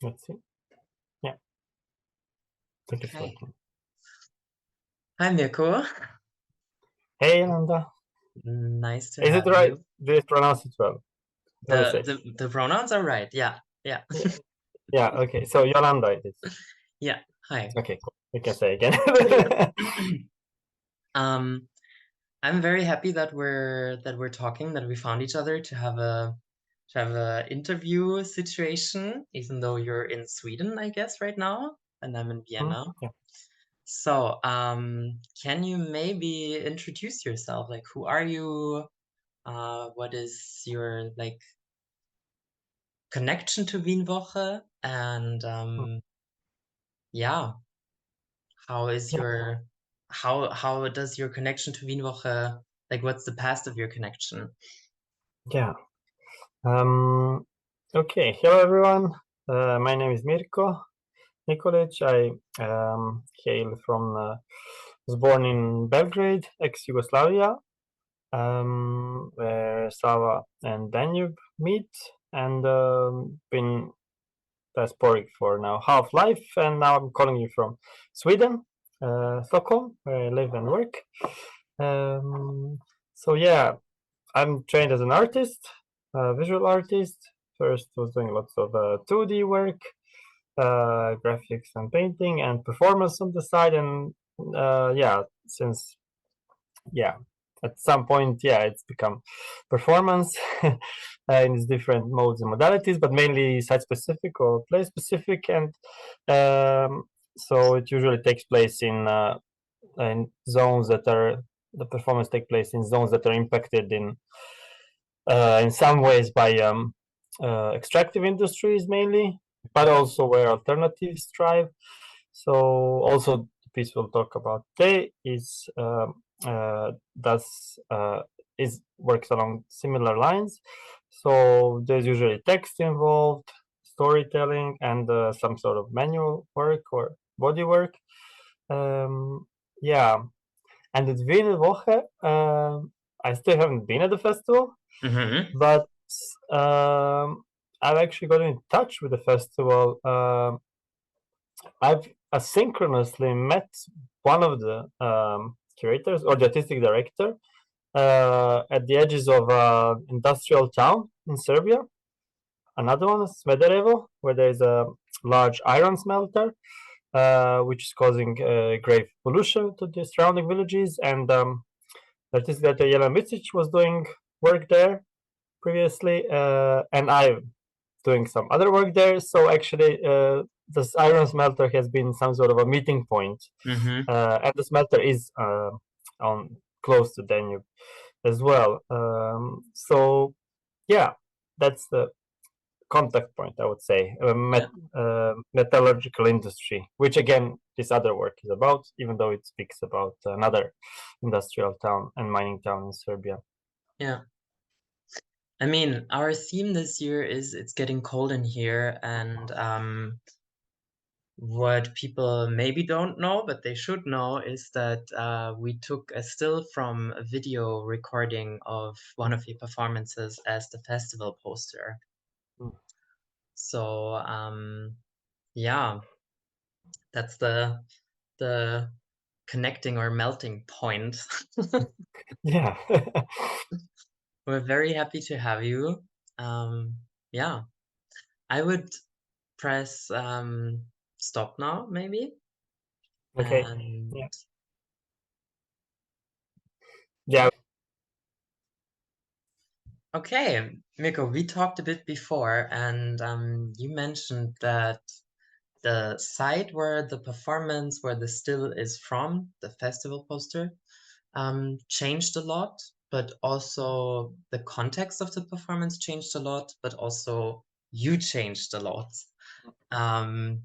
Let's see. Yeah. Thank you for Okay. listening. Hi, Mirko. Hey, Ananda. Nice to Is it have right? you. Did you pronounce it well? What I say? The pronouns are right. Yeah. Yeah. Yeah. Okay. So Yolanda it is. Yeah. Hi. Okay. Cool. We can say again. Um, I'm very happy that we're talking, that we found each other to have a interview situation, even though you're in Sweden, I guess, right now, and I'm in Vienna. Yeah. So, can you maybe introduce yourself? Like, who are you? What is your connection to WIENWOCHE? And yeah, how is Yeah. your how does your connection to WIENWOCHE, like, what's the past of your connection? Yeah. Okay. Hello, everyone. My name is Mirko Nikolić. I hail from. Was born in Belgrade, ex-Yugoslavia, where Sava and Danube meet, and been diasporic for now half life, and now I'm calling you from Sweden, Stockholm, where I live and work. So yeah, I'm trained as an artist, visual artist. First was doing lots of 2D work, graphics and painting, and performance on the side, and yeah, since at some point, it's become performance in its different modes and modalities, but mainly site specific or place specific, and so it usually takes place in zones that are the performance take place in zones that are impacted in some ways by extractive industries mainly, but also where alternatives thrive. So also the piece we'll talk about today is does is works along similar lines. So there's usually text involved, storytelling, and some sort of manual work or body work. Yeah, and at WIENWOCHE, I still haven't been at the festival, Mm-hmm. but I've actually got in touch with the festival. I've asynchronously met one of the curators or the artistic director at the edges of an industrial town in Serbia. Another one is Smederevo, where there is a large iron smelter, which is causing grave pollution to the surrounding villages. And the artistic director Jelena Micic was doing work there previously, and I'm doing some other work there. So actually, this iron smelter has been some sort of a meeting point, Mm-hmm. and the smelter is on close to Danube as well. So yeah, that's the contact point, I would say. Yeah. Metallurgical industry, which again this other work is about, even though it speaks about another industrial town and mining town in Serbia. Yeah. I mean, our theme this year is it's getting cold in here, and what people maybe don't know, but they should know, is that we took a still from a video recording of one of your performances as the festival poster. Mm. So yeah, that's the connecting or melting point. Yeah. We're very happy to have you. Yeah, I would press stop now, maybe. Okay. And Yeah. Yeah. okay, Mirko, we talked a bit before, and you mentioned that the site where the performance, where the still is from, the festival poster, changed a lot, but also the context of the performance changed a lot, but also you changed a lot. Um,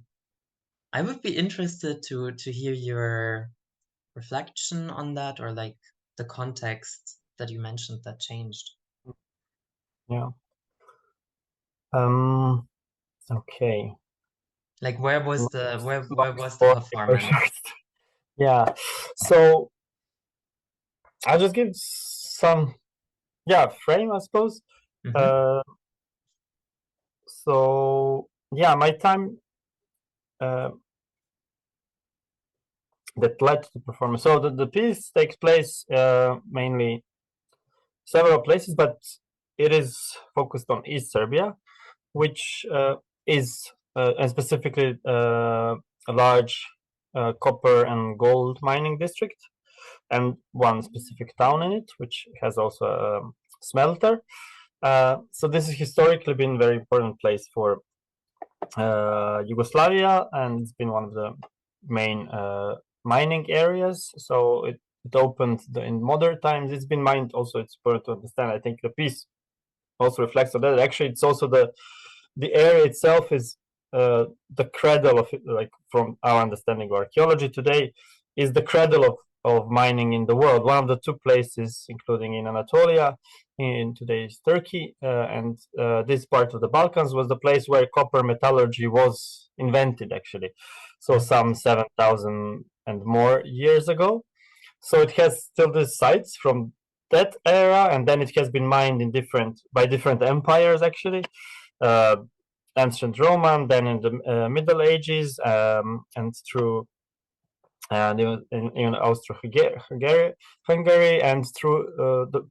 I would be interested to hear your reflection on that, or like the context that you mentioned that changed. Yeah. Okay. Like, where was the where Long was the story or performance? short. Yeah. So I'll just give some frame, I suppose. Mm-hmm. Uh, so yeah, my time that led to the performance. So the piece takes place mainly several places, but it is focused on East Serbia, which is and specifically a large copper and gold mining district, and one specific town in it, which has also a smelter. So this has historically been a very important place for Yugoslavia, and it's been one of the main mining areas. So it opened in modern times. It's been mined also. It's important to understand. I think the piece also reflects on that. Actually, it's also the area itself is the cradle of it, like from our understanding of archaeology today, is the cradle of mining in the world. One of the two places, including in Anatolia, in today's Turkey, and this part of the Balkans, was the place where copper metallurgy was invented, actually. So some 7,000 and more years ago. So it has still these sites from that era, and then it has been mined in by different empires, actually. Uh, Ancient Roman, then in the Middle Ages, and through in Austro-Hungary, and through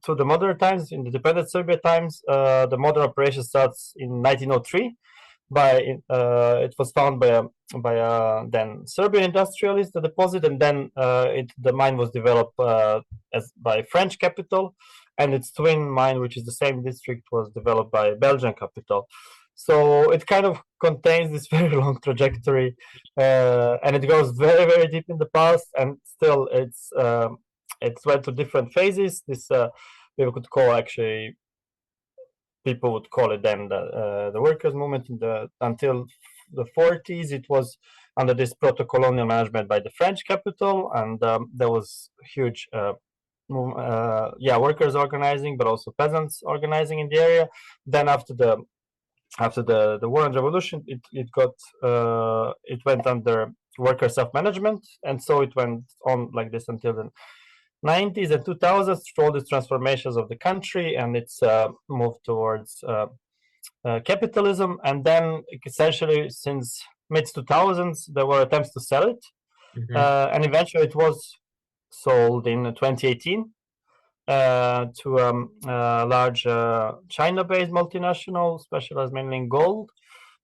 to the modern times, in the independent Serbia times. The modern operation starts in 1903. It was found by a then Serbian industrialist, the deposit, and then the mine was developed as by French capital, and its twin mine, which is the same district, was developed by Belgian capital. So it kind of contains this very long trajectory, and it goes very, very deep in the past, and still it's went to different phases. This we could call, actually, people would call it then the workers' movement. Until the 40s, it was under this proto-colonial management by the French capital, and there was huge workers organizing, but also peasants organizing in the area. Then after the war and revolution, it went under worker self-management, and so it went on like this until the 90s and 2000s, through all these transformations of the country, and it's moved towards capitalism. And then essentially since mid 2000s there were attempts to sell it, and eventually it was sold in 2018 to a large China-based multinational specialized mainly in gold.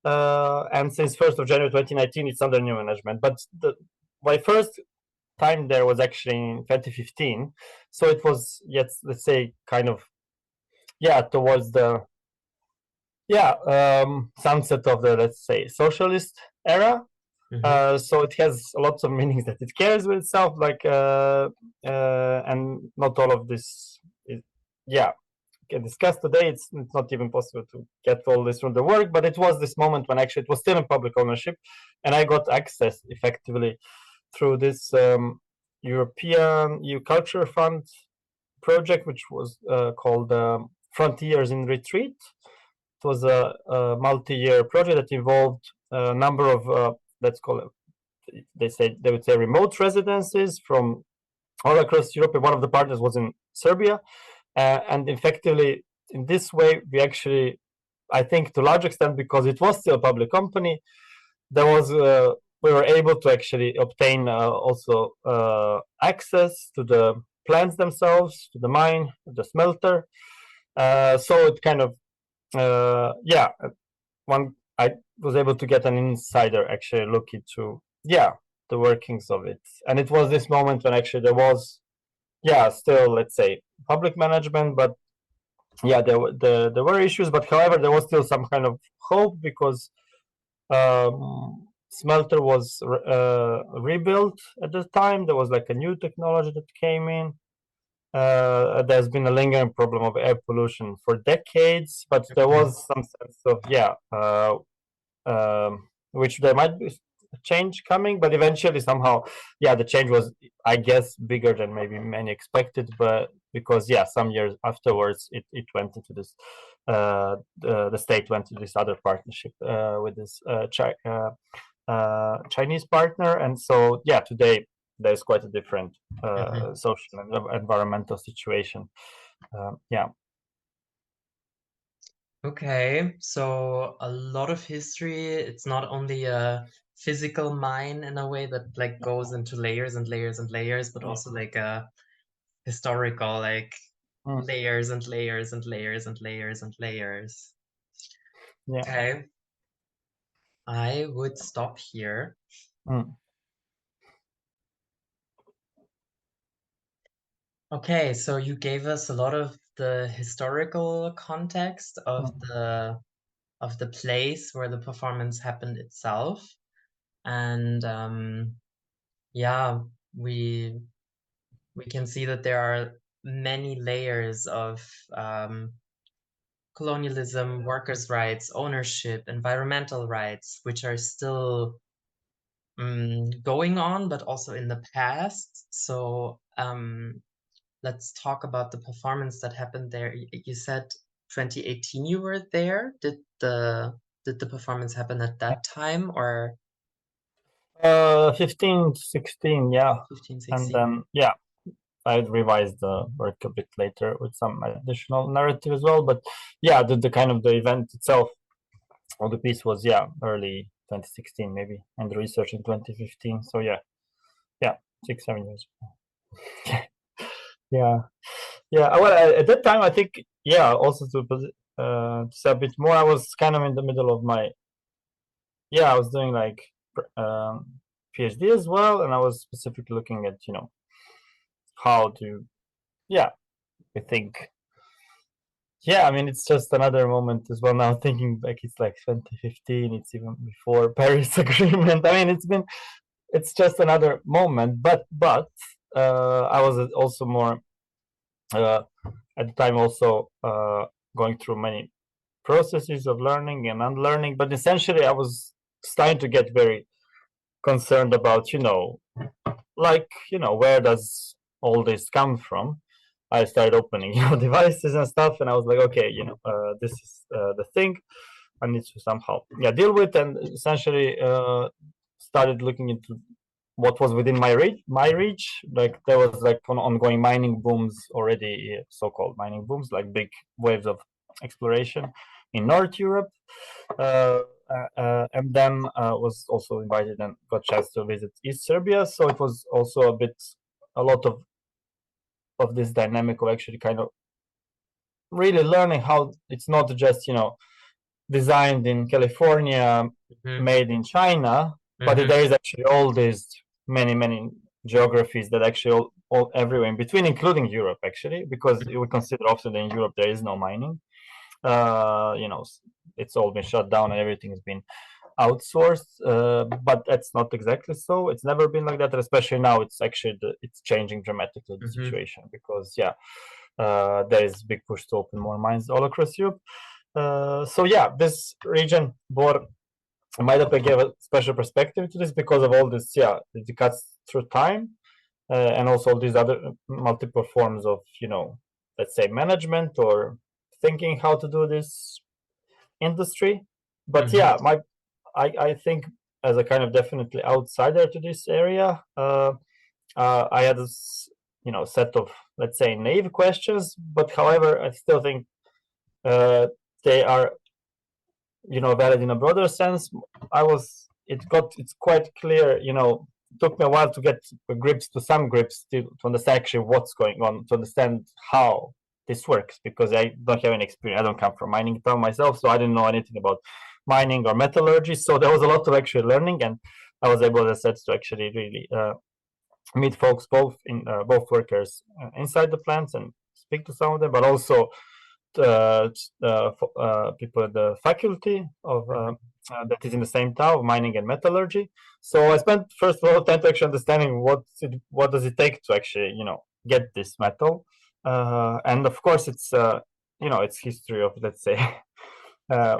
And since 1st of January 2019, it's under new management. But my first time there was actually in 2015. So it was, yes, let's say, kind of, towards the sunset of the, let's say, socialist era. So it has lots of meanings that it carries with itself, like and not all of this is, can discuss today. It's not even possible to get all this from the work, but it was this moment when actually it was still in public ownership, and I got access effectively through this European EU Culture Fund project, which was called Frontiers in Retreat. It was a multi-year project that involved a number of let's call it, they would say remote residences from all across Europe. One of the partners was in Serbia, and effectively in this way we actually, I think to a large extent, because it was still a public company, there was we were able to actually obtain also access to the plants themselves, to the mine, the smelter. So it kind of I was able to get an insider actually look into the workings of it. And it was this moment when actually there was still, let's say, public management, but there were issues, but however there was still some kind of hope, because smelter was rebuilt at the time. There was like a new technology that came in. There's been a lingering problem of air pollution for decades, but there was some sense of which there might be a change coming, but eventually somehow the change was, I guess, bigger than maybe many expected, but because some years afterwards it went into this the state went to this other partnership with this Chinese partner, and so today there's quite a different social and environmental situation. Okay, so a lot of history. It's not only a physical mine in a way that like goes into layers and layers and layers, but Yeah. also like a historical like Mm, layers and layers and layers and layers and layers. yeah. Okay, I would stop here. Mm, Okay, so you gave us a lot of the historical context mm. of the place where the performance happened itself. And yeah, we we can see that there are many layers of colonialism, workers' rights, ownership, environmental rights, which are still going on, but also in the past. So let's talk about the performance that happened there. You said 2018 you were there. Did the performance happen at that time or 15 to 16, yeah. 15, And 16? then, yeah, I revised the work a bit later with some additional narrative as well. But yeah, the kind of the event itself, or the piece was, yeah, early 2016 maybe, and the research in 2015. So yeah, 6, 7 years. Yeah, yeah. Well, at that time, I think, yeah, also to say a bit more, I was kind of in the middle of my, yeah, I was doing like PhD as well, and I was specifically looking at, how to, yeah, I think, yeah, I mean, it's just another moment as well. Now thinking back, it's like 2015, it's even before Paris Agreement. I mean, it's just another moment, but I was also more uh, at the time also going through many processes of learning and unlearning, but essentially I was starting to get very concerned about, like, where does all this come from. I started opening, devices and stuff, and I was like, okay, this is the thing I need to somehow, yeah, deal with, and essentially started looking into what was within my reach. Like there was like ongoing mining booms already, so-called mining booms, like big waves of exploration in North Europe. And then was also invited and got chance to visit East Serbia. So it was also a lot of this dynamic of actually kind of really learning how it's not just designed in California, Mm-hmm. made in China, but Mm-hmm. there is actually all these many geographies that actually all everywhere in between, including Europe actually, because we consider often that in Europe there is no mining. You know, it's all been shut down and everything has been outsourced, but that's not exactly so. It's never been like that, and especially now it's actually it's changing dramatically the Mm-hmm. situation, because yeah, there is big push to open more mines all across Europe. So yeah, this region bore might have gave a special perspective to this because of all this, yeah, the cuts through time, and also these other multiple forms of, let's say, management or thinking how to do this industry. But Mm-hmm. yeah, I think as a kind of definitely outsider to this area, I had this, set of, let's say, naive questions. But however, I still think they are, valid in a broader sense. It's quite clear, it took me a while to get some grips to understand actually what's going on, to understand how this works, because I don't have any experience. I don't come from mining town myself, so I didn't know anything about mining or metallurgy. So there was a lot of actually learning, and I was able, as I said, to actually really meet folks, both workers inside the plants, and speak to some of them, but also people at the faculty of that is in the same town, mining and metallurgy. So I spent first of all time to actually understanding what does it take to actually get this metal, and of course it's history of, let's say,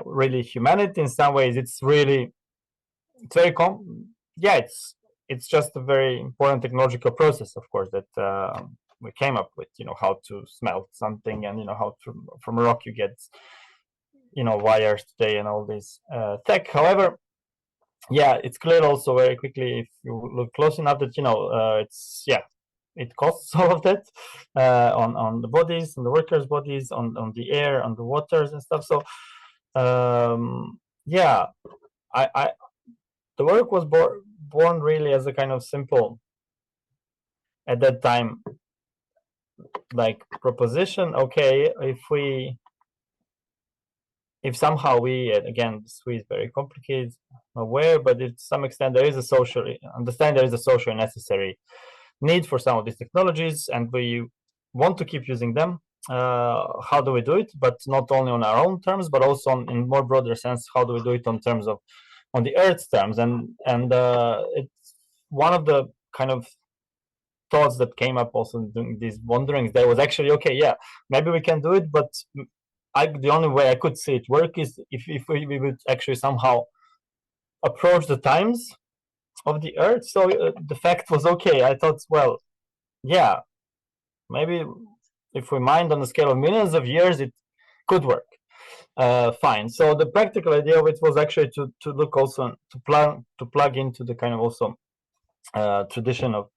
really humanity in some ways. It's very yeah, it's just a very important technological process, of course, that we came up with, how to smelt something, and how from rock you get wires today and all this tech. However, yeah, it's clear also very quickly if you look close enough that it's, yeah, it costs all of that on the bodies, on the workers' bodies, on the air, on the waters and stuff. So yeah, I the work was born really as a kind of simple, at that time, like proposition. Okay, if somehow we, again, this is very complicated, aware, but to some extent there is a social, understand there is a social necessary need for some of these technologies, and we want to keep using them. How do we do it? But not only on our own terms, but also in more broader sense, how do we do it on terms of, on the Earth's terms? And it's one of the kind of thoughts that came up also during these wanderings. There was actually, okay, yeah, maybe we can do it, but the only way I could see it work is if we would actually somehow approach the times of the Earth. So the fact was, okay, I thought, well, yeah, maybe if we mined on a scale of millions of years, it could work. Fine. So the practical idea of it was actually to look also to plug into the kind of also tradition of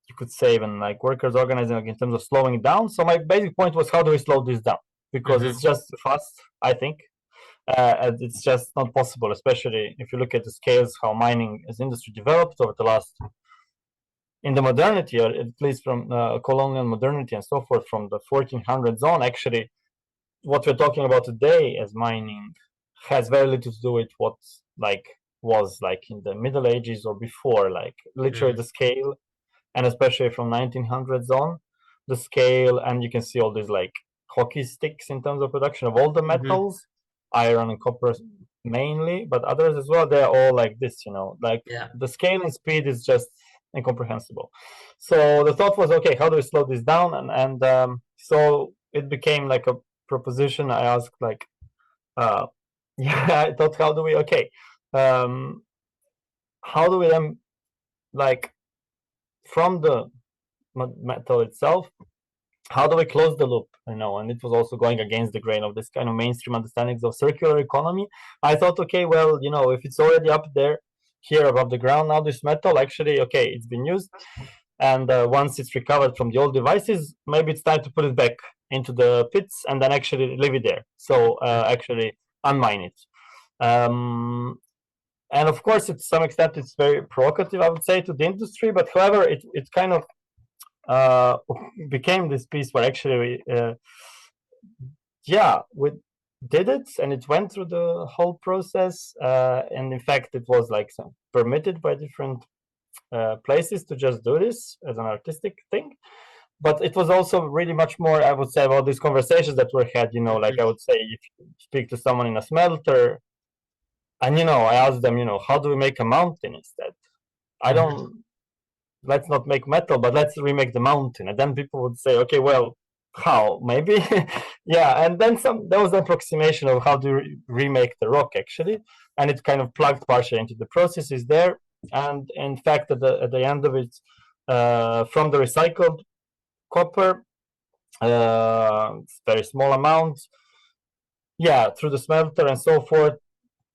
you could say even like workers organizing, like in terms of slowing it down. So my basic point was, how do we slow this down? Because it's just too fast, I think. And it's just not possible, especially if you look at the scales how mining as industry developed over the last, in the modernity, or at least from colonial modernity and so forth, from the 1400s on. Actually, what we're talking about today as mining has very little to do with what like was like in the Middle Ages or before. Like literally the scale, and especially from 1900s on, the scale, and you can see all these like hockey sticks in terms of production of all the metals, iron and copper mainly, but others as well. They're all like this, like the scale and speed is just incomprehensible. So the thought was, okay, how do we slow this down? And so it became like a proposition. I asked like, yeah, I thought, how do we, okay, how do we then, like, from the metal itself, how do we close the loop? And it was also going against the grain of this kind of mainstream understandings of circular economy. I thought, okay, well, if it's already up there, here above the ground now, this metal, actually, okay, it's been used, and once it's recovered from the old devices, maybe it's time to put it back into the pits and then actually leave it there. So actually unmine it. And of course, to some extent, it's very provocative, I would say, to the industry. But however, it kind of became this piece where actually we did it, and it went through the whole process, and in fact it was like permitted by different places to just do this as an artistic thing. But it was also really much more, I would say, about these conversations that were had, like I would say, if you speak to someone in a smelter, and I asked them, how do we make a mountain instead? I don't, let's not make metal, but let's remake the mountain. And then people would say, okay, well, how? Maybe. Yeah. And then there was an approximation of how to remake the rock, actually. And it kind of plugged partially into the processes there. And in fact, at the end of it, from the recycled copper, very small amounts, through the smelter and so forth,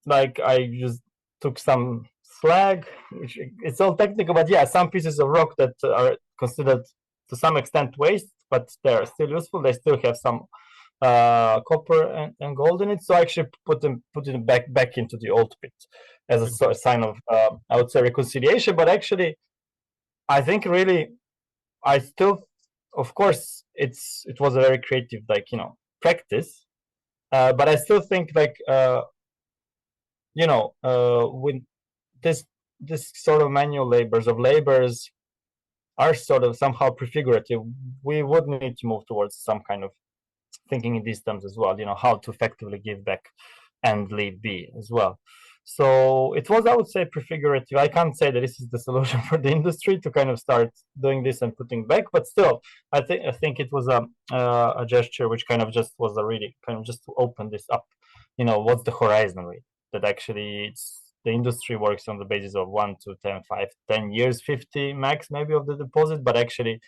like I just took some slag, which it's all technical, but some pieces of rock that are considered to some extent waste, but they're still useful. They still have some copper and gold in it. So I actually put it back into the old pit as a sort of sign of, I would say, reconciliation. But actually, I think really, I still, of course, it was a very creative, like, practice. But I still think like, with this sort of manual labors are sort of somehow prefigurative. We would need to move towards some kind of thinking in these terms as well, how to effectively give back and leave be as well. So it was, I would say, prefigurative. I can't say that this is the solution for the industry to kind of start doing this and putting back, but still, I think it was a gesture which kind of just was a really kind of just to open this up. What's the horizon rate? That actually the industry works on the basis of 1 to 10, 5, 10 years, 50 max maybe of the deposit, but actually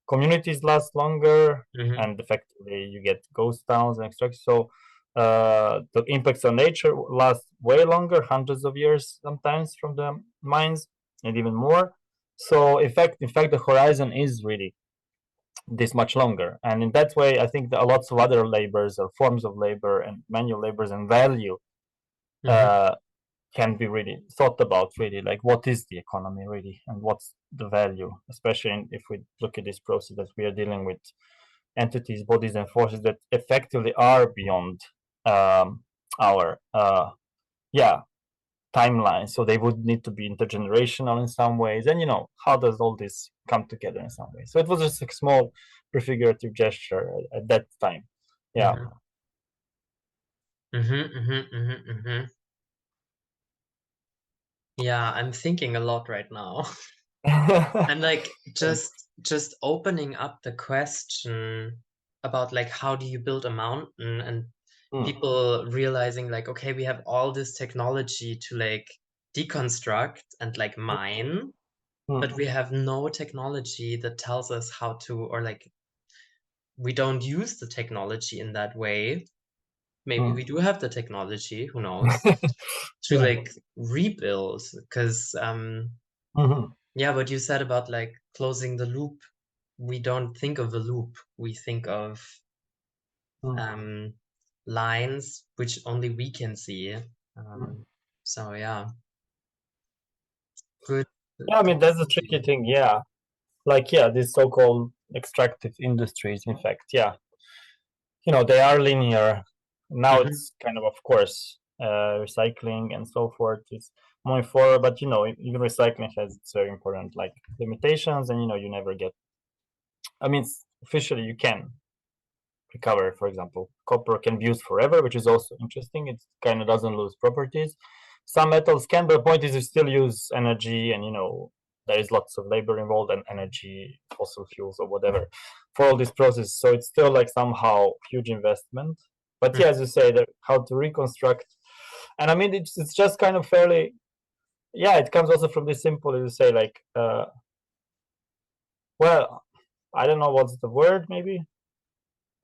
communities last longer, and effectively you get ghost towns and extract. So the impacts on nature last way longer, hundreds of years sometimes from the mines, and even more. So in fact, the horizon is really this much longer, and in that way, I think there are lots of other labors or forms of labor and manual labors and value can be really thought about. Really, like what is the economy really, and what's the value, especially if we look at this process that we are dealing with entities, bodies, and forces that effectively are beyond our timeline. So they would need to be intergenerational in some ways. And how does all this come together in some ways? So it was just a small prefigurative gesture at that time. Yeah. Yeah, I'm thinking a lot right now. And like just opening up the question about like how do you build a mountain, and people realizing like, okay, we have all this technology to like deconstruct and like mine, but we have no technology that tells us how to, or like we don't use the technology in that way. Maybe we do have the technology, who knows, to like rebuild. Because yeah, what you said about like closing the loop, we don't think of a loop, we think of lines which only we can see. So yeah, good. Yeah, I mean that's the tricky thing. Yeah, like these so-called extractive industries. In fact, they are linear. Now it's kind of course, recycling and so forth is moving forward. But even recycling has its very important like limitations, and you never get. I mean, officially you can recover. For example, copper can be used forever, which is also interesting. It kind of doesn't lose properties. Some metals can, but the point is you still use energy, and there is lots of labor involved and energy, fossil fuels or whatever, for all this process. So it's still like somehow huge investment. But as you say, that how to reconstruct, and I mean it's just kind of fairly, it comes also from this simple, as you say, like well, I don't know what's the word, maybe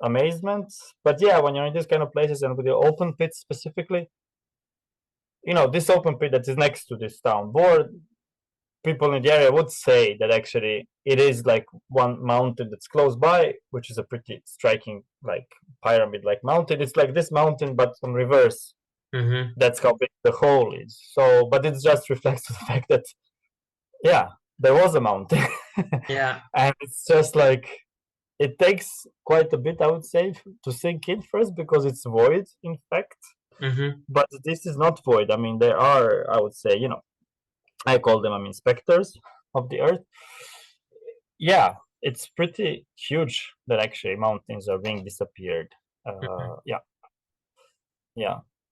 amazement. But when you're in these kind of places and with the open pits specifically, this open pit that is next to this town board, people in the area would say that actually it is like one mountain that's close by, which is a pretty striking like pyramid like mountain. It's like this mountain but on reverse. That's how big the hole is. So but it just reflects the fact that there was a mountain. And it's just like it takes quite a bit, I would say, to sink in first, because it's void in fact. But this is not void. I mean, there are, I would say, I call them, specters of the earth. Yeah, it's pretty huge that actually mountains are being disappeared.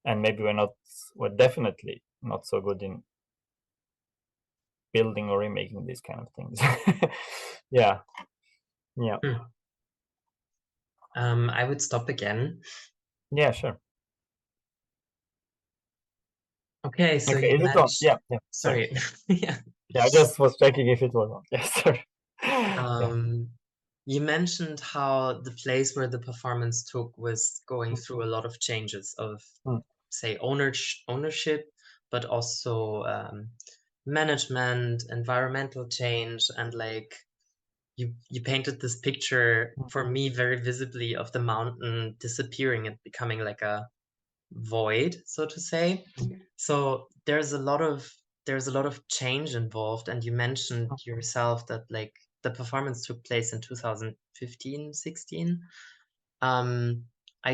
And maybe we're definitely not so good in building or remaking these kind of things. I would stop again. Yeah, sure. Okay, so okay, you mentioned... Yeah. Sorry. I just was checking if it was on. Yes, sorry. You mentioned how the place where the performance took was going through a lot of changes of, say, ownership, but also management, environmental change, and like you painted this picture for me very visibly of the mountain disappearing and becoming like a void, so to say. So there's a lot of change involved, and you mentioned yourself that like the performance took place in 2015, 16. I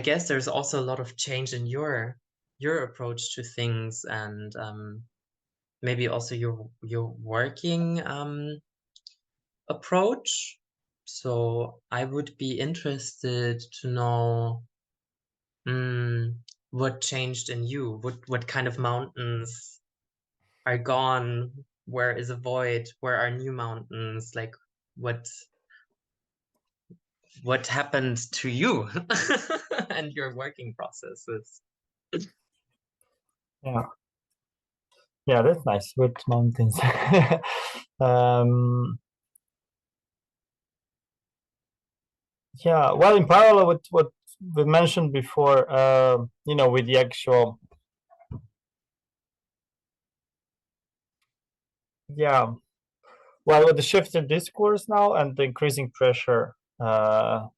guess there's also a lot of change in your approach to things, and maybe also your working approach. So I would be interested to know what changed in you. What kind of mountains are gone? Where is a void? Where are new mountains? Like what happened to you and your working processes? Yeah, that's nice. With mountains. Well, in parallel with what we mentioned before, with the actual, Well, with the shift in discourse now and the increasing pressure to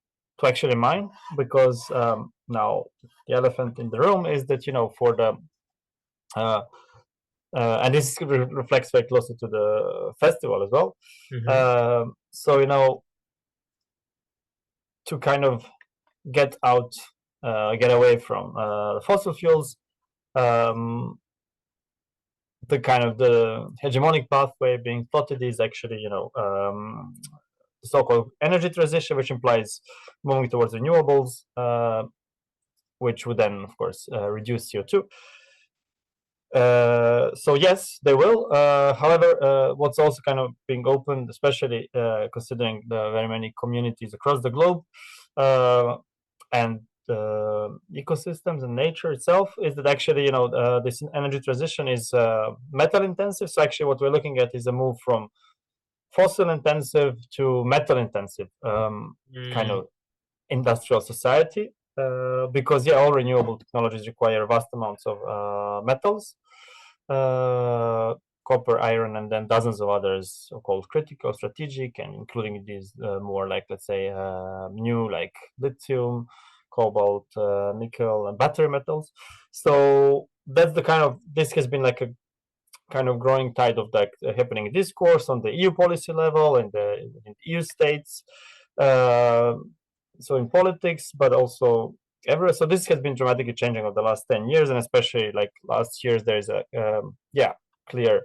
actually mine, because now the elephant in the room is that, you know, for the and this reflects very closely to the festival as well. So, you know, to kind of get out, get away from fossil fuels, the kind of the hegemonic pathway being plotted is actually, you know, the so-called energy transition, which implies moving towards renewables, which would then, of course, reduce CO2. So yes, they will. However, what's also kind of being opened, especially considering the very many communities across the globe and ecosystems and nature itself, is that actually, you know, this energy transition is metal intensive. So actually, what we're looking at is a move from fossil intensive to metal intensive kind of industrial society. Because yeah, all renewable technologies require vast amounts of metals, copper, iron, and then dozens of others called critical, strategic, and including these more like, let's say, new, like lithium, cobalt, nickel, and battery metals. So that's the kind of, this has been like a kind of growing tide of like happening discourse on the EU policy level and in the EU states. So in politics, but also everywhere. So this has been dramatically changing over the last 10 years, and especially like last years, there is a clear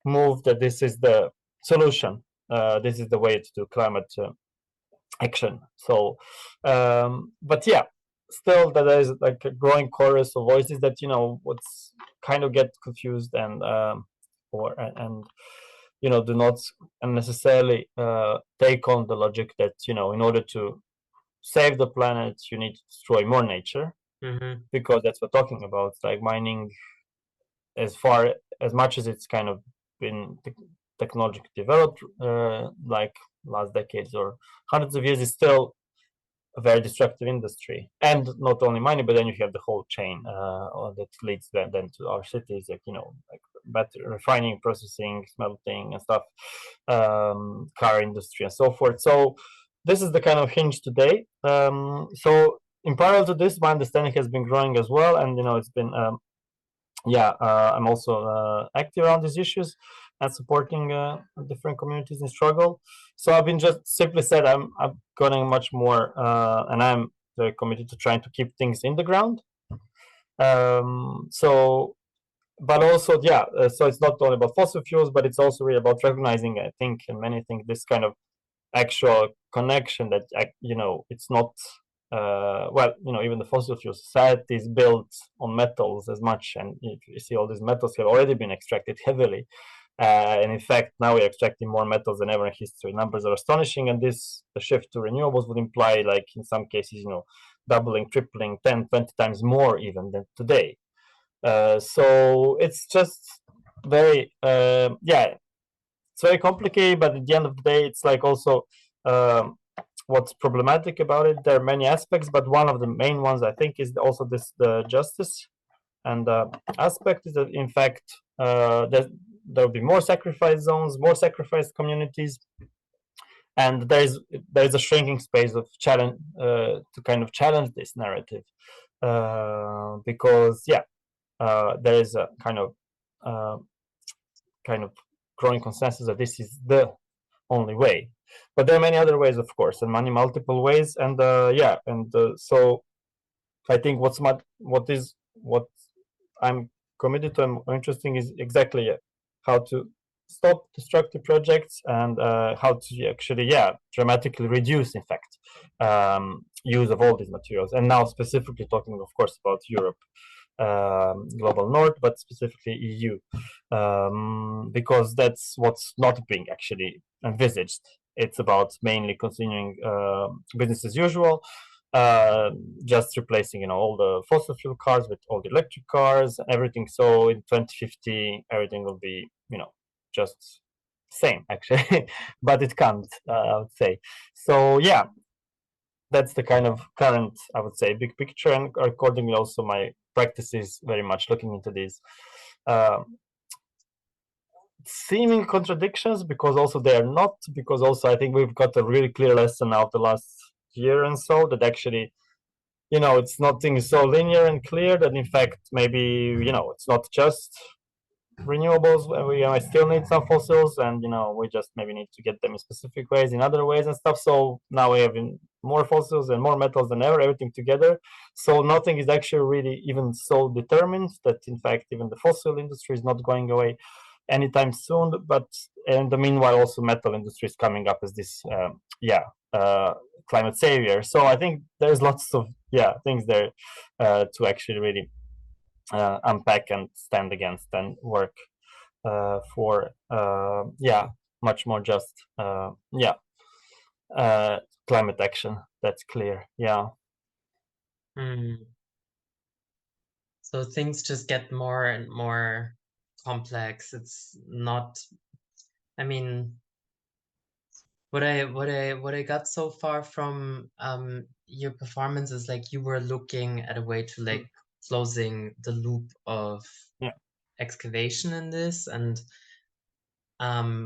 move that this is the solution. This is the way to do climate action. So, but yeah, still there is like a growing chorus of voices that, you know, what's kind of get confused and you know, do not unnecessarily take on the logic that, you know, in order to save the planet, you need to destroy more nature, because that's what we're talking about. It's like mining, as much as it's kind of been technologically developed, like last decades or hundreds of years, is still a very destructive industry. And not only mining, but then you have the whole chain that leads then to our cities, like, you know, like battery refining, processing, smelting, and stuff, car industry, and so forth. So this is the kind of hinge today. So in parallel to this, my understanding has been growing as well, and, you know, it's been I'm also active around these issues and supporting different communities in struggle. So I've been just simply said I'm going much more, and I'm very committed to trying to keep things in the ground. So, but also, so it's not only about fossil fuels, but it's also really about recognizing, I think, and many think, this kind of actual connection that, you know, it's not well, you know, even the fossil fuel society is built on metals as much, and you see all these metals have already been extracted heavily, and in fact now we're extracting more metals than ever in history. Numbers are astonishing, and the shift to renewables would imply, like in some cases, you know, doubling, tripling, 10, 20 times more even than today. So it's just very it's very complicated, but at the end of the day, it's like also what's problematic about it. There are many aspects, but one of the main ones, I think, is also the justice and aspect is that, in fact, there will be more sacrifice zones, more sacrificed communities, and there's a shrinking space of challenge to kind of challenge this narrative, because there is a kind of growing consensus that this is the only way. But there are many other ways, of course, and many multiple ways. And so I think what I'm committed to and interesting is exactly how to stop destructive projects and how to actually dramatically reduce, in fact, use of all these materials. And now specifically talking, of course, about Europe, global north, but specifically EU, because that's what's not being actually envisaged. It's about mainly continuing business as usual, just replacing, you know, all the fossil fuel cars with all the electric cars and everything. So in 2050, everything will be, you know, just same actually, but it can't, I would say. So that's the kind of current, I would say, big picture, and accordingly also my practice is very much looking into these seeming contradictions, because also they are not, because also I think we've got a really clear lesson out the last year and so, that actually, you know, it's nothing so linear and clear, that in fact maybe, you know, it's not just renewables, we still need some fossils, and you know, we just maybe need to get them in specific ways, in other ways and stuff. So now we have more fossils and more metals than ever, everything together. So nothing is actually really even so determined, that in fact even the fossil industry is not going away anytime soon. But in the meanwhile, also metal industry is coming up as this climate savior. So I think there's lots of things there to actually really unpack and stand against and work for much more just climate action. That's clear. So things just get more and more complex. It's not, I mean, what I got so far from your performance is like you were looking at a way to like closing the loop of excavation in this. And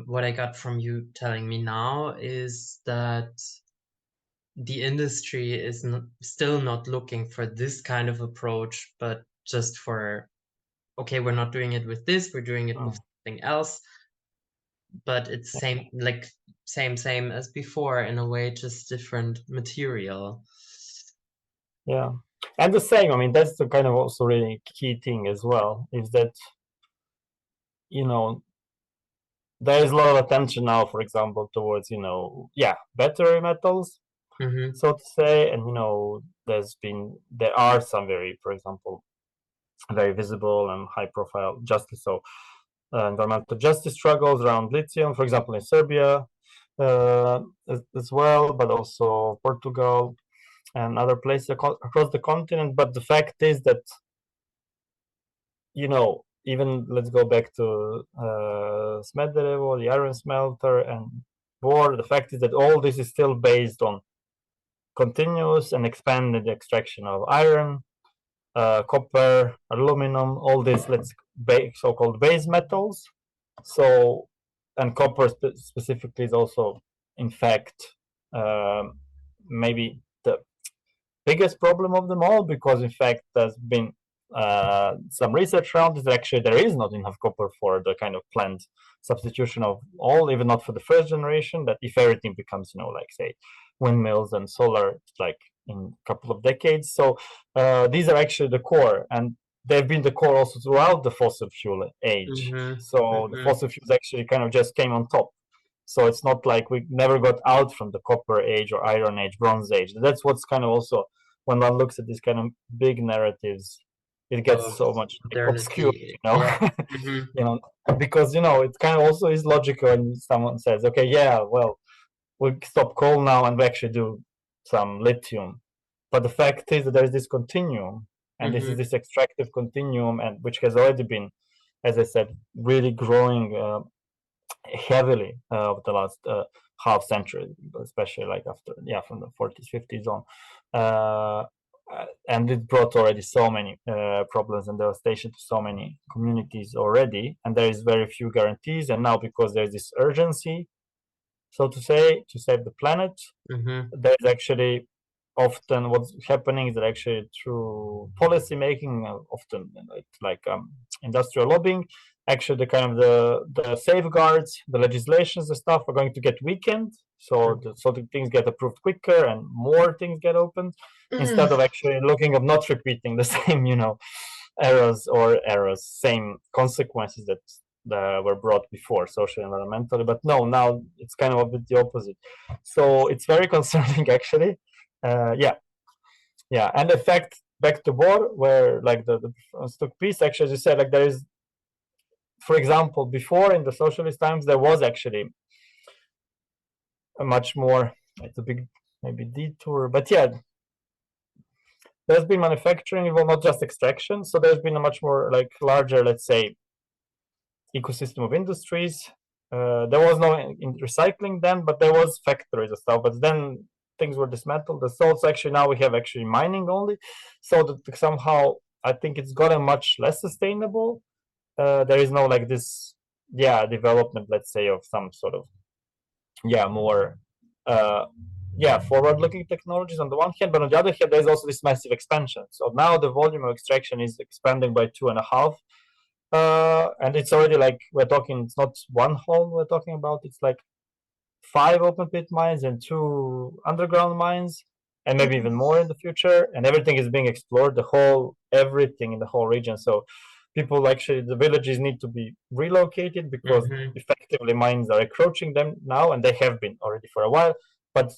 what I got from you telling me now is that the industry is still not looking for this kind of approach, but just for, okay, we're not doing it with this, we're doing it with something else, but it's same as before in a way, just different material. And the same, I mean, that's the kind of also really key thing as well, is that, you know, there is a lot of attention now, for example, towards, you know, battery metals, so to say. And, you know, there are some very, for example, very visible and high profile justice, environmental justice struggles around lithium, for example, in Serbia as well, but also Portugal and other places across the continent. But the fact is that, you know, even let's go back to Smederevo, the iron smelter, and Bor, the fact is that all this is still based on continuous and expanded extraction of iron, copper, aluminum, all these so-called base metals. So, and copper specifically is also, in fact, maybe the biggest problem of them all, because in fact there's been some research around this. Actually, there is not enough copper for the kind of planned substitution of all, even not for the first generation, that if everything becomes, you know, like say windmills and solar, like in a couple of decades. So these are actually the core, and they've been the core also throughout the fossil fuel age. So the fossil fuels actually kind of just came on top. So it's not like we never got out from the copper age or iron age, bronze age. That's what's kind of also, when one looks at these kind of big narratives, it gets so much obscure, you know. You know, because, you know, it kind of also is logical when someone says, okay, well, we stop coal now and we actually do some lithium. But the fact is that there is this continuum, and this is this extractive continuum, and which has already been, as I said, really growing heavily over the last half century, especially like after from the 40s, 50s on. And it brought already so many problems and devastation to so many communities already, and there is very few guarantees. And now, because there's this urgency, so to say, to save the planet, there's actually often what's happening is that actually through policy making, often like industrial lobbying, actually the kind of the safeguards, the legislations, the stuff are going to get weakened, so the things get approved quicker and more things get opened, instead of actually looking at not repeating the same, you know, same consequences that were brought before, socially, environmentally. But no, now it's kind of a bit the opposite. So it's very concerning, actually. And in fact, back to Bor, where like the performance took place, actually, as you said, like there is, for example, before in the socialist times, there was actually a much more, it's a big maybe detour, but there's been manufacturing, well, not just extraction. So there's been a much more like larger, let's say, ecosystem of industries. There was no recycling then, but there was factories and stuff. But then things were dismantled. So actually now we have actually mining only. So that somehow I think it's gotten much less sustainable. There is no like this development, let's say, of some sort of more forward-looking technologies on the one hand, but on the other hand, there's also this massive expansion. So now the volume of extraction is expanding by 2.5, and it's already like we're talking. It's not one hole we're talking about. It's like 5 open pit mines and 2 underground mines, and maybe even more in the future. And everything is being explored. Everything in the whole region. So people actually, the villages need to be relocated because effectively mines are encroaching them now, and they have been already for a while. But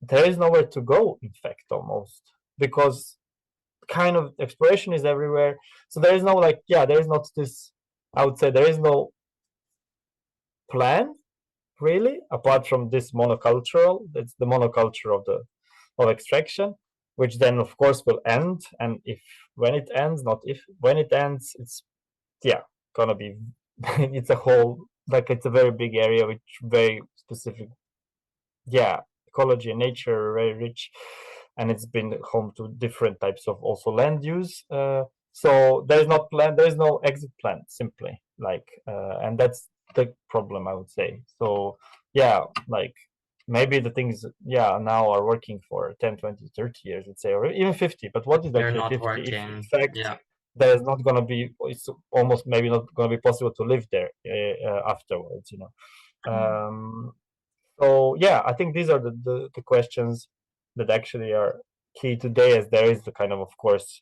there is nowhere to go, in fact, almost, because kind of exploration is everywhere. So there is no there is not this. I would say there is no plan really, apart from this monocultural. It's the monoculture of extraction, which then of course will end. And when it ends, it's gonna be it's a whole, it's a very big area with very specific ecology and nature, very rich, and it's been home to different types of also land use. So there's no exit plan, simply, and that's the problem, I would say. So maybe the things now are working for 10, 20, 30 years, let's say, or even 50, but what is They're actually not 50 working. if in fact there's not going to be, it's almost maybe not going to be possible to live there afterwards, so I think these are the questions that actually are key today, as there is the kind of course,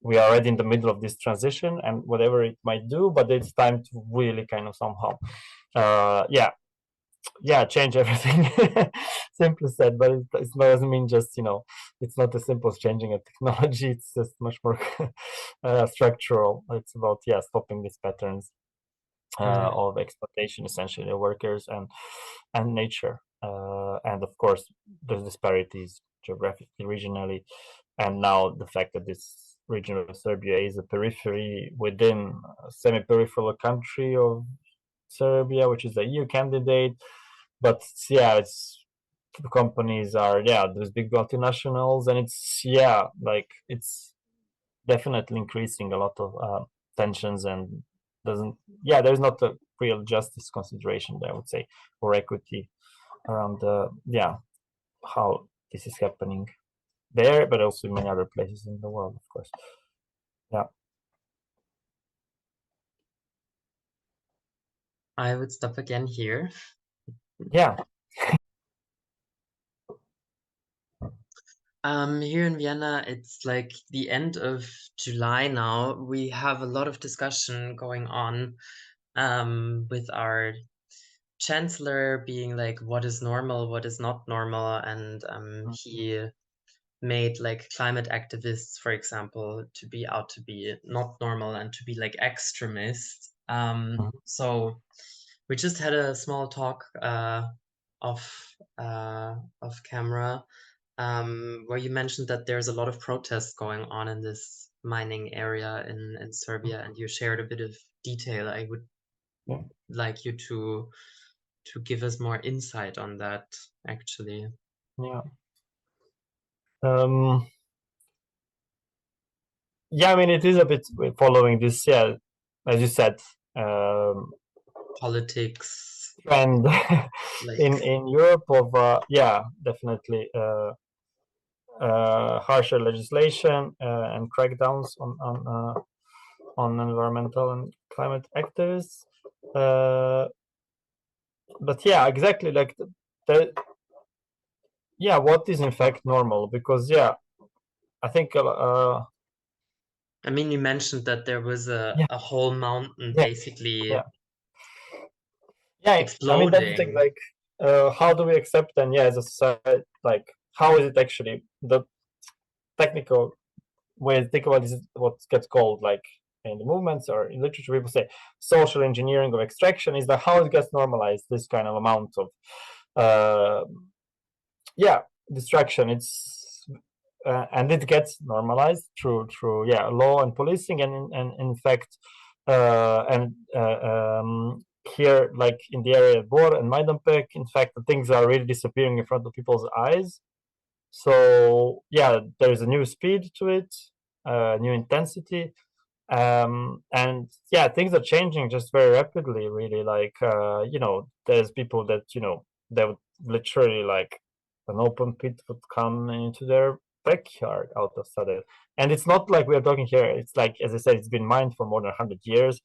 we are already in the middle of this transition and whatever it might do, but it's time to really kind of somehow change everything. Simply said, but it doesn't mean just it's not as simple as changing a technology. It's just much more structural. It's about stopping these patterns of exploitation, essentially, of workers and nature, and of course there's disparities geographically, regionally, and now the fact that this region of Serbia is a periphery within a semi-peripheral country of Serbia, which is a EU candidate. But it's the companies are there's big multinationals, and it's definitely increasing a lot of tensions, and there's not a real justice consideration there, I would say, or equity around how this is happening there, but also in many other places in the world, of course. I would stop again here. Here in Vienna, it's like the end of July now. We have a lot of discussion going on with our chancellor being like, what is normal, what is not normal, and he made like climate activists, for example, to be out to be not normal and to be like extremists. So we just had a small talk off camera, where you mentioned that there's a lot of protests going on in this mining area in Serbia, and you shared a bit of detail. I would like you to give us more insight on that, actually. I mean, it is a bit following this, as you said, politics trend like in Europe of definitely harsher legislation and crackdowns on environmental and climate activists. But exactly, like what is in fact normal? Because I think I mean, you mentioned that there was a whole mountain basically exploding. I mean, that's the thing, like how do we accept then as a society, like how is it actually the technical way to think about this, is what gets called, like in the movements or in literature, people say social engineering of extraction is that how it gets normalized, this kind of amount of destruction. It's and it gets normalized through law and policing, and in fact here, like in the area of Bor and Majdanpek, in fact, the things are really disappearing in front of people's eyes. So there's a new speed to it, new intensity, And yeah, things are changing just very rapidly, really. Like, you know, there's people that, you know, they would literally, like, an open pit would come into their backyard out of sudden. And it's not like we are talking here, it's like, as I said, it's been mined for more than 100 years.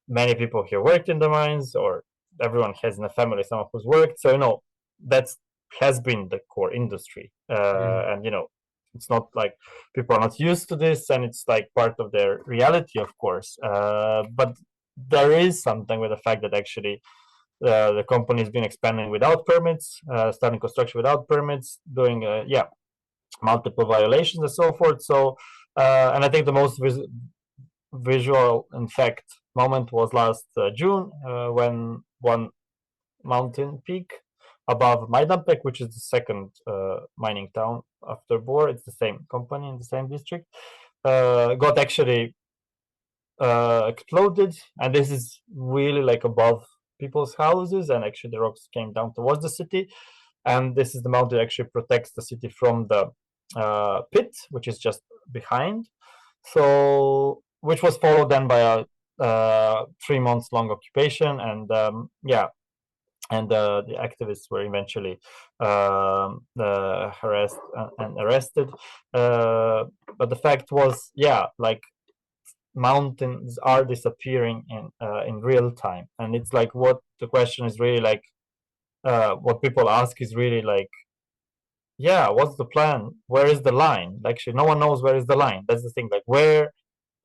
Many people here worked in the mines, or everyone has in a family someone who's worked. So, you know, that's has been the core industry. And, you know, it's not like people are not used to this, and it's like part of their reality, of course. But there is something with the fact that actually the company has been expanding without permits, starting construction without permits, doing yeah, multiple violations and so forth. So, and I think the most visual, in fact, moment was last June, when one mountain peak above Majdanpek, which is the second mining town after Bor, it's the same company in the same district, got actually exploded, and this is really like above people's houses, and actually the rocks came down towards the city, and this is the mountain that actually protects the city from the pit, which is just behind. So, which was followed then by a 3 months long occupation, and yeah, and the activists were eventually harassed and arrested. But the fact was, yeah, like, mountains are disappearing in real time, and it's like, what the question is really like, what people ask is really like, yeah, what's the plan? Where is the line? Actually, no one knows where is the line. That's the thing. Like, where,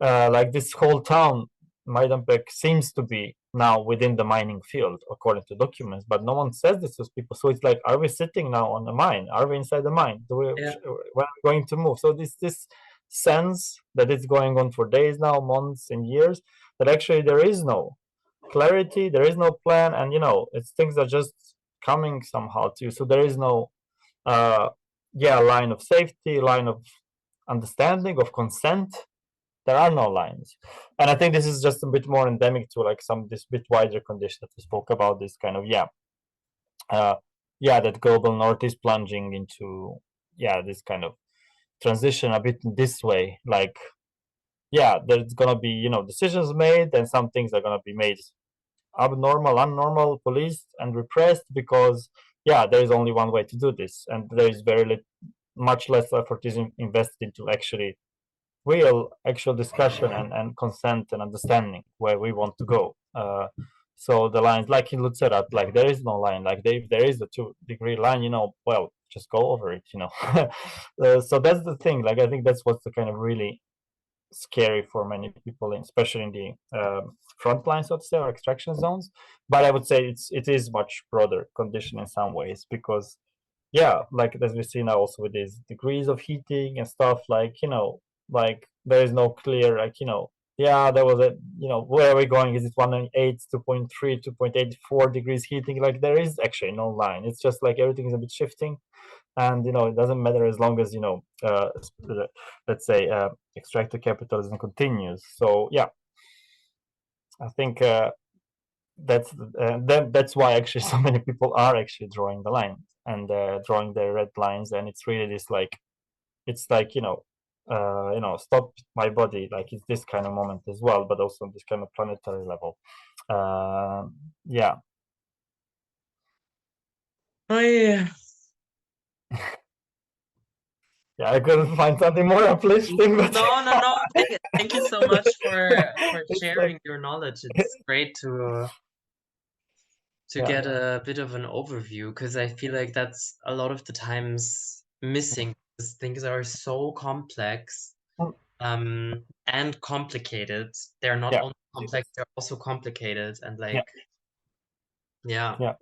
like, this whole town, Majdanpek, seems to be now within the mining field, according to documents, but no one says this to people. So it's like, are we sitting now on the mine? Are we inside the mine? Yeah. When are we going to move? So this sense that it's going on for days now, months, and years, that actually there is no clarity, there is no plan, and, you know, it's things are just coming somehow to you. So there is no yeah, line of safety, line of understanding, of consent. There are no lines, and I think this is just a bit more endemic to like some this bit wider condition that we spoke about. This kind of, yeah, yeah, that global north is plunging into, yeah, this kind of transition a bit this way. Like, yeah, there's gonna be, you know, decisions made, and some things are gonna be made abnormal, unnormal, policed, and repressed, because, yeah, there is only one way to do this, and there is much less effort is invested into actually real actual discussion and consent and understanding where we want to go. So the lines, like in Lutzerat, like, there is no line. Like, there is a 2-degree line, you know, well, just go over it, you know. So that's the thing. Like, I think that's what's the kind of really scary for many people, especially in the front line, so to say, or extraction zones. But I would say it is much broader condition in some ways, because, yeah, like, as we see now also with these degrees of heating and stuff, like, you know, like, there is no clear, like, you know, yeah, there was a, you know, where are we going? Is it 1.8, 2.3, 2.84 degrees heating? Like, there is actually no line. It's just like everything is a bit shifting, and, you know, it doesn't matter as long as, you know, let's say extractive capitalism continues. So, yeah, I think that's why actually so many people are actually drawing the line, and drawing their red lines, and it's really this, like, it's like, you know, stop my body, like, it's this kind of moment as well, but also on this kind of planetary level. Yeah. I Yeah, I couldn't find something more uplifting, but no. Thank you so much for it's like, sharing your knowledge. It's great to yeah. get a bit of an overview, because I feel like that's a lot of the times missing, because things are so complex and complicated. They're not Yeah, only complex, they're also complicated, and yeah, like, yeah, yeah.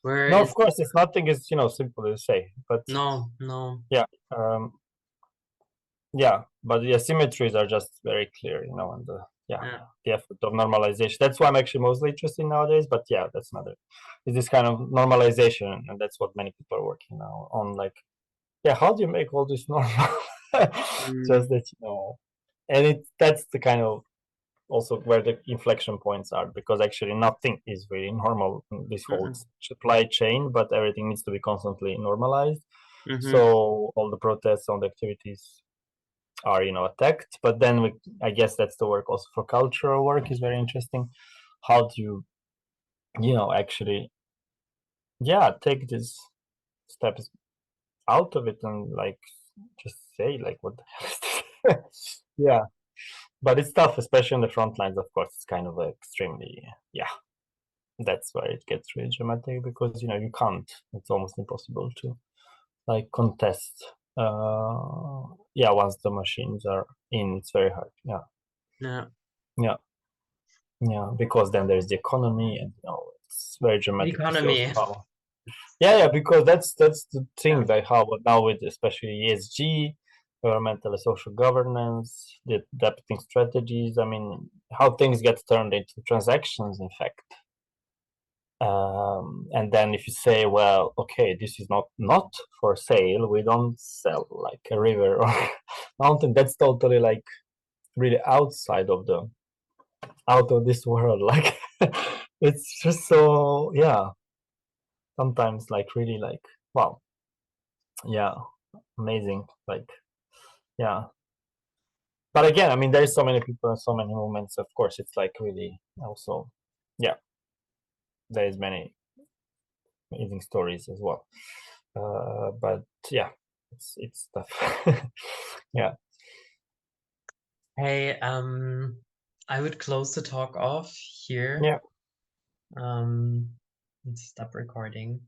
where No, of is course, it's nothing is, you know, simple to say, but no. yeah, yeah, but the asymmetries are just very clear, you know, and yeah, Yeah. the effort of normalization. That's why I'm actually mostly interested nowadays. But yeah, that's another. Is this kind of normalization, and that's what many people are working now on. Like, yeah, how do you make all this normal? Mm, Just that, you know, and that's the kind of also where the inflection points are, because actually nothing is really normal in this whole mm, supply chain, but everything needs to be constantly normalized. mm-hmm. So all the protests, all the activities are, you know, attacked. But then I guess that's the work also for cultural work is very interesting. How do you, you know, actually, yeah, take these steps out of it and like just say like what the hell is this? Yeah, but it's tough, especially on the front lines. Of course, it's kind of extremely, yeah, that's where it gets really dramatic, because you know you can't, it's almost impossible to like contest, yeah, once the machines are in, it's very hard. Yeah, Yeah. yeah, yeah, because then there's the economy, and you know it's very dramatic to see also Economy. how, yeah, because that's the thing, Yeah. like how now with especially ESG, environmental and social governance, the adapting strategies, I mean, how things get turned into transactions, in fact. And then if you say, well, okay, this is not for sale, we don't sell like a river or mountain, that's totally like really outside of the out of this world. Like it's just so, yeah, sometimes like really like, wow, yeah, amazing, like, yeah. But again, I mean, there's so many people and so many movements, of course it's like really also, yeah, there's many amazing stories as well, but yeah, it's tough. Yeah, Hey, I would close the talk off here. yeah, Um, let's stop recording.